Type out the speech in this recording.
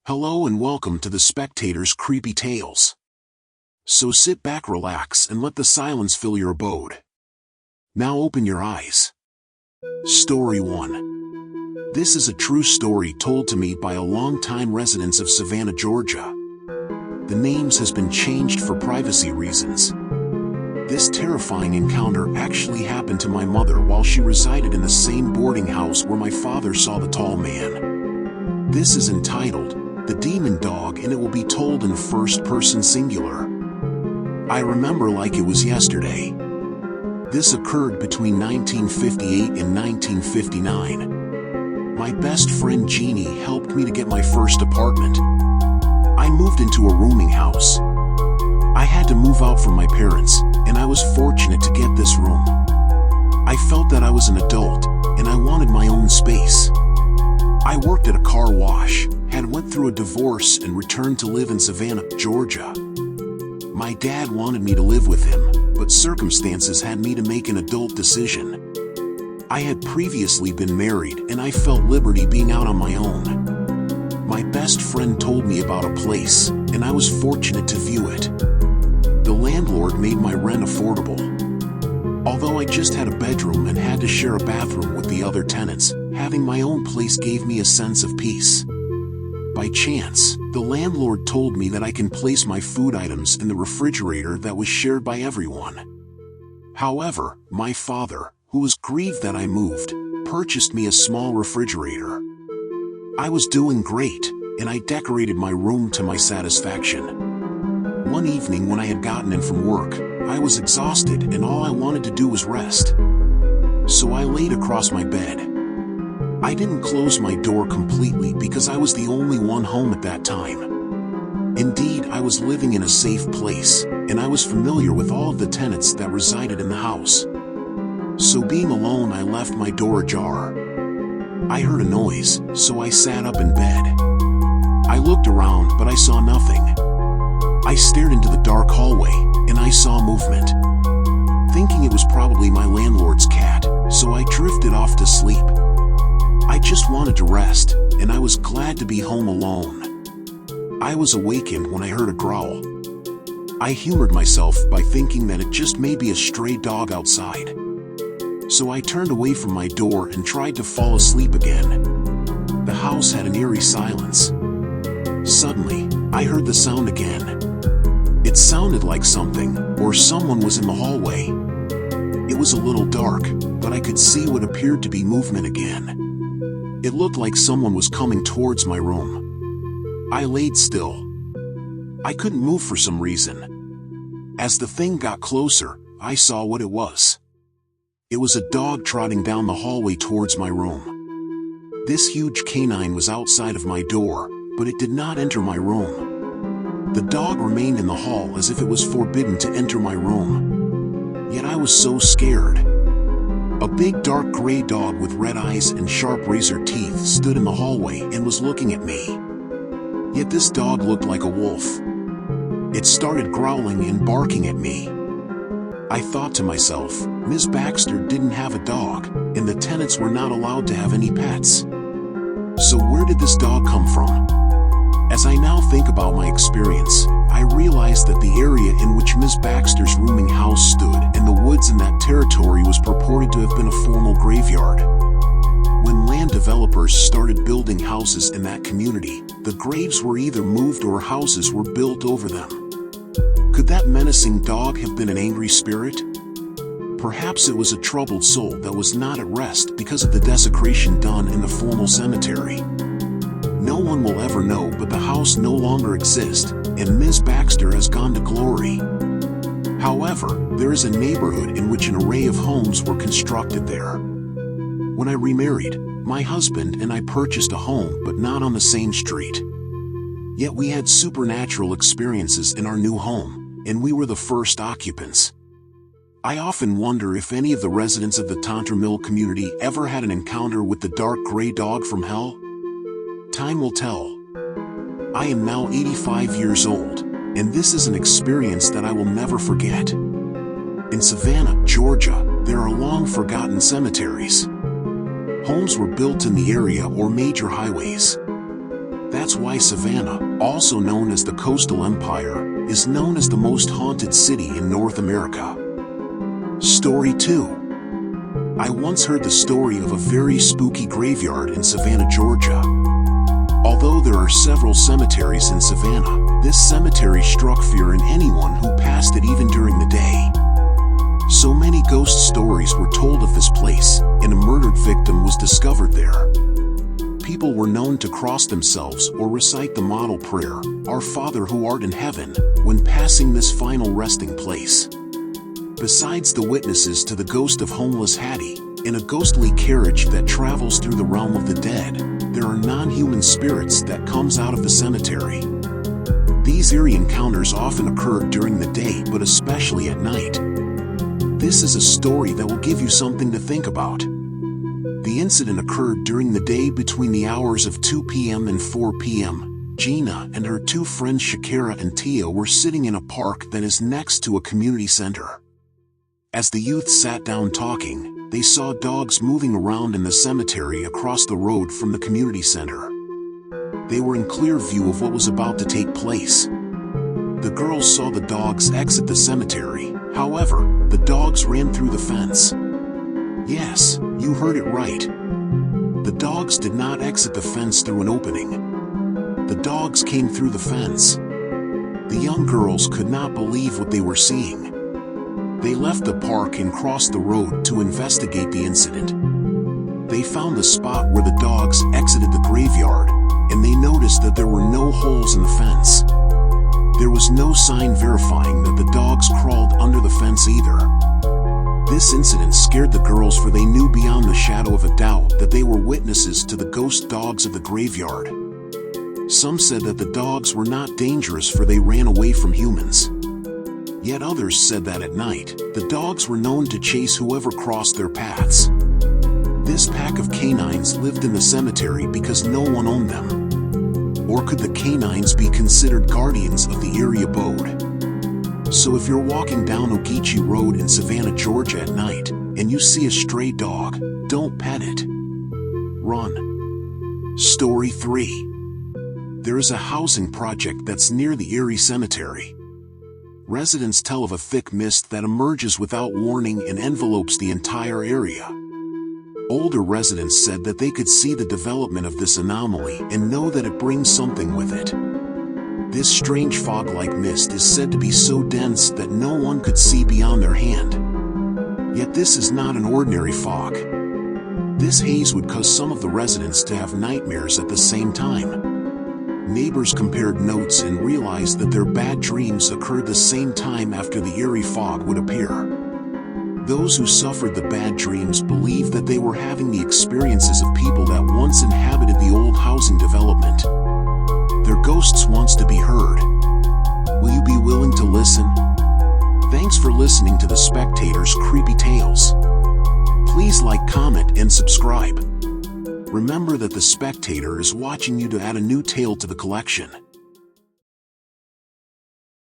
Hello and welcome to the Spectator's Creepy Tales. So sit back, relax, and let the silence fill your abode. Now open your eyes. Story 1. This is a true story told to me by a longtime resident of Savannah, Georgia. The names has been changed for privacy reasons. This terrifying encounter actually happened to my mother while she resided in the same boarding house where my father saw the tall man. This is entitled The Demon Dog, and it will be told in first-person singular. I remember like it was yesterday. This occurred between 1958 and 1959. My best friend Jeannie helped me to get my first apartment. I moved into a rooming house. I had to move out from my parents, and I was fortunate to get this room. I felt that I was an adult, and I wanted my own space. I worked at a car wash, had went through a divorce and returned to live in Savannah, Georgia. My dad wanted me to live with him, but circumstances had me to make an adult decision. I had previously been married and I felt liberty being out on my own. My best friend told me about a place, and I was fortunate to view it. The landlord made my rent affordable. Although I just had a bedroom and had to share a bathroom with the other tenants, having my own place gave me a sense of peace. By chance, the landlord told me that I can place my food items in the refrigerator that was shared by everyone. However, my father, who was grieved that I moved, purchased me a small refrigerator. I was doing great, and I decorated my room to my satisfaction. One evening when I had gotten in from work, I was exhausted and all I wanted to do was rest. So I laid across my bed. I didn't close my door completely because I was the only one home at that time. Indeed, I was living in a safe place, and I was familiar with all of the tenants that resided in the house. So being alone, I left my door ajar. I heard a noise, so I sat up in bed. I looked around, but I saw nothing. I stared into the dark hallway, and I saw movement. Thinking it was probably my landlord's cat, so I drifted off to sleep. I just wanted to rest, and I was glad to be home alone. I was awakened when I heard a growl. I humored myself by thinking that it just may be a stray dog outside. So I turned away from my door and tried to fall asleep again. The house had an eerie silence. Suddenly, I heard the sound again. It sounded like something, or someone was in the hallway. It was a little dark, but I could see what appeared to be movement again. It looked like someone was coming towards my room. I laid still. I couldn't move for some reason. As the thing got closer, I saw what it was. It was a dog trotting down the hallway towards my room. This huge canine was outside of my door, but it did not enter my room. The dog remained in the hall as if it was forbidden to enter my room. Yet I was so scared. A big dark gray dog with red eyes and sharp razor teeth stood in the hallway and was looking at me. Yet this dog looked like a wolf. It started growling and barking at me. I thought to myself, Ms. Baxter didn't have a dog, and the tenants were not allowed to have any pets. So where did this dog come from? As I now think about my experience, I realized that the area in which Ms. Baxter's rooming house stood and the woods in that territory was purported to have been a formal graveyard. When land developers started building houses in that community, the graves were either moved or houses were built over them. Could that menacing dog have been an angry spirit? Perhaps it was a troubled soul that was not at rest because of the desecration done in the formal cemetery. No one will ever know, but the house no longer exists, and Ms. Baxter has gone to glory. However, there is a neighborhood in which an array of homes were constructed there. When I remarried, my husband and I purchased a home, but not on the same street. Yet we had supernatural experiences in our new home, and we were the first occupants. I often wonder if any of the residents of the Tonter Mill community ever had an encounter with the dark gray dog from hell. Time will tell. I am now 85 years old, and this is an experience that I will never forget. In Savannah, Georgia, there are long-forgotten cemeteries. Homes were built in the area or major highways. That's why Savannah, also known as the Coastal Empire, is known as the most haunted city in North America. Story 2. I once heard the story of a very spooky graveyard in Savannah, Georgia. Although there are several cemeteries in Savannah, this cemetery struck fear in anyone who passed it even during the day. So many ghost stories were told of this place, and a murdered victim was discovered there. People were known to cross themselves or recite the model prayer, "Our Father who art in heaven," when passing this final resting place. Besides the witnesses to the ghost of homeless Hattie, in a ghostly carriage that travels through the realm of the dead, there are non-human spirits that comes out of the cemetery. These eerie encounters often occur during the day, but especially at night. This is a story that will give you something to think about. The incident occurred during the day between the hours of 2 p.m. and 4 p.m. Gina and her two friends Shakira and Tia were sitting in a park that is next to a community center. As the youth sat down talking, they saw dogs moving around in the cemetery across the road from the community center. They were in clear view of what was about to take place. The girls saw the dogs exit the cemetery. However, the dogs ran through the fence. Yes, you heard it right. The dogs did not exit the fence through an opening. The dogs came through the fence. The young girls could not believe what they were seeing. They left the park and crossed the road to investigate the incident. They found the spot where the dogs exited the graveyard, and they noticed that there were no holes in the fence. There was no sign verifying that the dogs crawled under the fence either. This incident scared the girls, for they knew beyond the shadow of a doubt that they were witnesses to the ghost dogs of the graveyard. Some said that the dogs were not dangerous, for they ran away from humans. Yet others said that at night, the dogs were known to chase whoever crossed their paths. This pack of canines lived in the cemetery because no one owned them. Or could the canines be considered guardians of the eerie abode? So if you're walking down Ogeechee Road in Savannah, Georgia at night, and you see a stray dog, don't pet it. Run. Story 3. There is a housing project that's near the Erie Cemetery. Residents tell of a thick mist that emerges without warning and envelopes the entire area. Older residents said that they could see the development of this anomaly and know that it brings something with it. This strange fog-like mist is said to be so dense that no one could see beyond their hand. Yet this is not an ordinary fog. This haze would cause some of the residents to have nightmares at the same time. Neighbors compared notes and realized that their bad dreams occurred the same time after the eerie fog would appear. Those who suffered the bad dreams believed that they were having the experiences of people that once inhabited the old housing development. Their ghosts wants to be heard. Will you be willing to listen? Thanks for listening to The Spectator's Creepy Tales. Please like, comment, and subscribe. Remember that The Spectator is watching you to add a new tale to the collection.